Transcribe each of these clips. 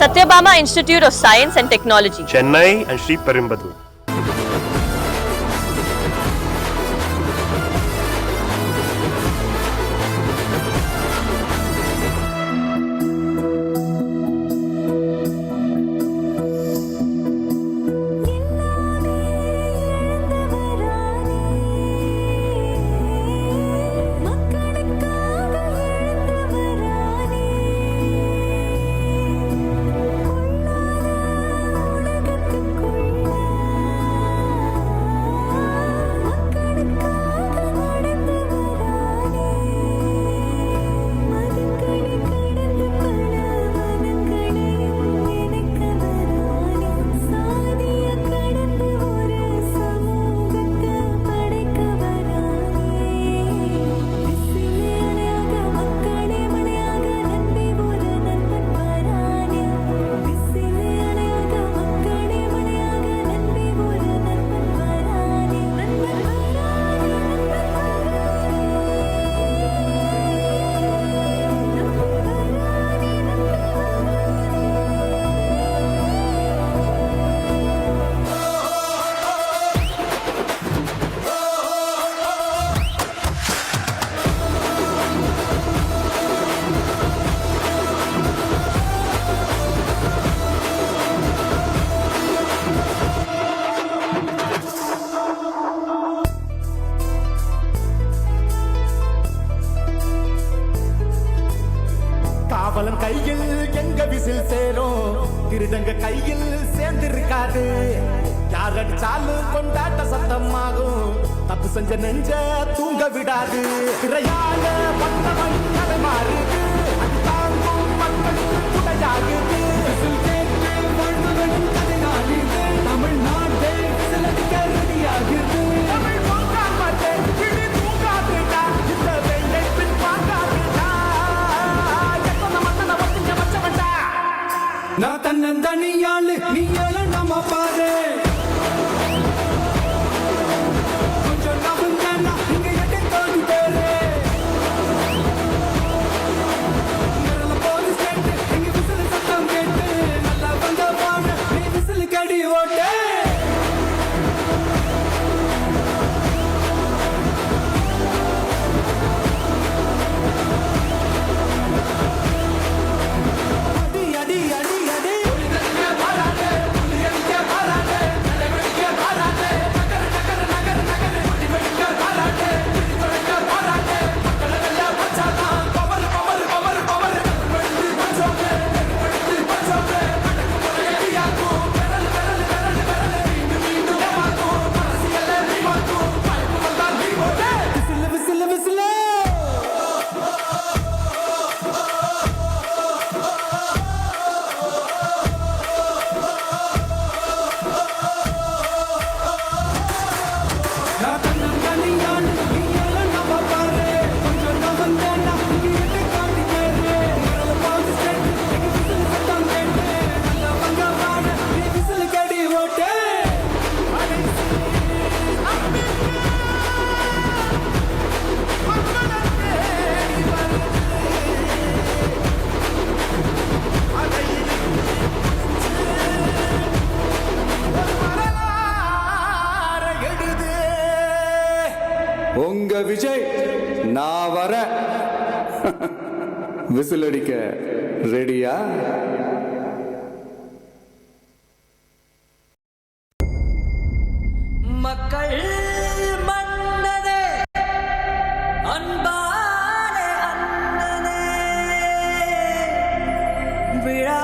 Satyabama Institute of Science and Technology, Chennai and Sri Perumbudur. காவலன் கையில் எங்க whistle சேரும் திருடங்க கையில் சேர்ந்திருக்காது யார் அடிச்சாலும் கொண்டாட்ட சத்தமாகும் தப்பு செஞ்ச நெஞ்ச தூங்க விடாது திரையால வந்தவன் கதை மாறுது அது தாங்கும் மக்களுக்கு துணையாகுது விசில் கேட்டு வாழ்ந்தவன் கதை நாடுது தமிழ்நாட்டை விசில் அடிக்க ரெடியாகுது தமிழ் போக்கான் மாட்டேன் கிளி தூங்காதுடா இந்த வெள்ளை பின் பார்க்காதுடா நான் தன்னந்தனியாளு நீ நம்ம பாரு கொஞ்சம் நம்புனா இங்க எட்டு தோண்டி பேரு போலீஸ் கேட்டு இங்க விசில் சத்தம் கேட்டு நல்லா வந்த போன நீ விசில் கடி ஓட்டு உங்க விஜய் நான் வர விசில் அடிக்க ரெடியா? மக்கள் மன்னனே அன்பானே அண்ணனே விழா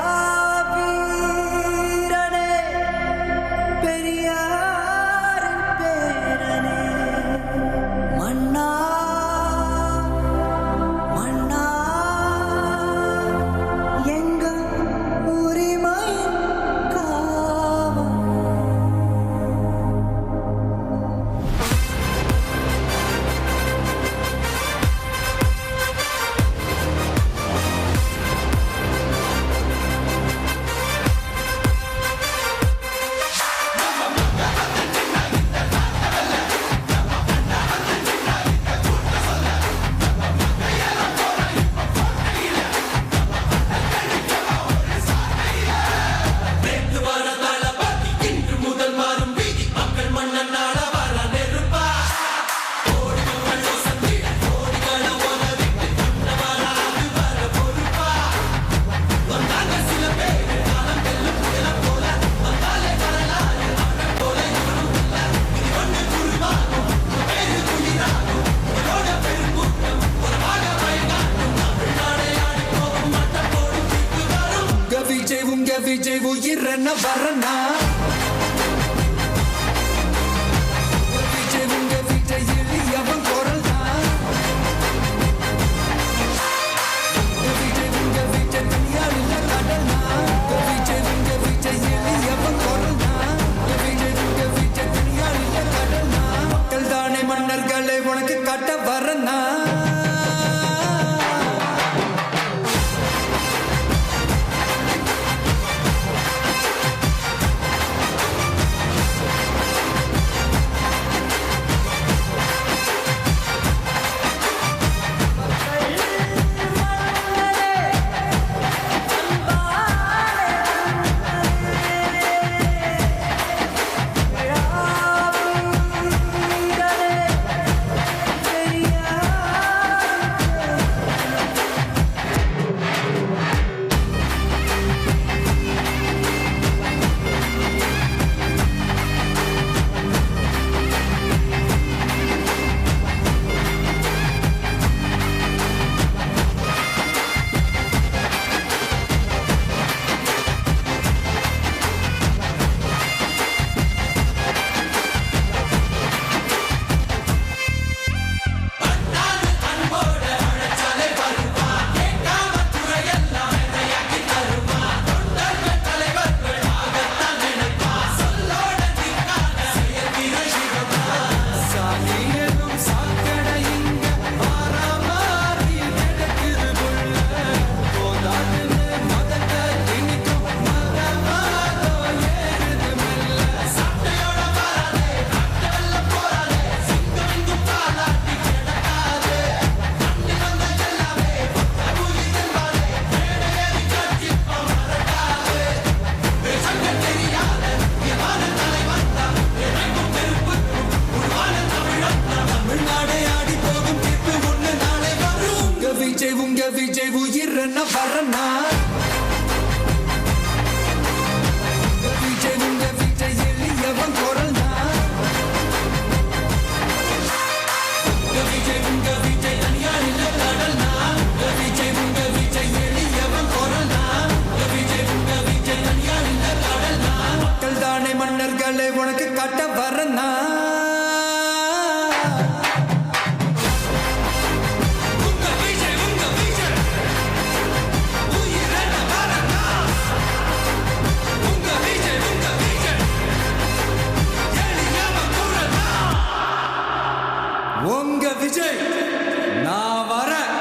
வீரனே பெரியார் பேரனே மன்னா மன்னா எங்க உரிமை காவல் உங்க விஜய் உயிரன வரனா விஜய் உங்க விஜய் எளியவன் குரல் தான் விஜய் உங்க விஜய் தனியார் இல்ல கடனா விஜய் உங்க விஜய் எளியவன் குரல் தான் விஜய் உங்க விஜய் தனியார் இல்ல கடனா மக்கள் தானே மன்னர்களை உனக்கு காட்ட வரனா உங்க விஜய் உயிரன வரனா விஜய் உங்க விஜய் எளியவன் குரல் தான் விஜய் உங்க விஜய் தனியார் இல்ல கடல் தான் விஜய் உங்க விஜய் எளியவன் குரல் தான் விஜய் உங்க விஜய் தனியார் இல்ல கடல் தான் மக்கள் தானே மன்னர்களை உனக்கு காட்ட வரனா உங்க விஜய் நான் வரேன்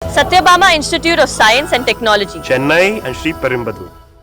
Satyabama Institute of Science and Technology. Chennai and Sri Perumbudur.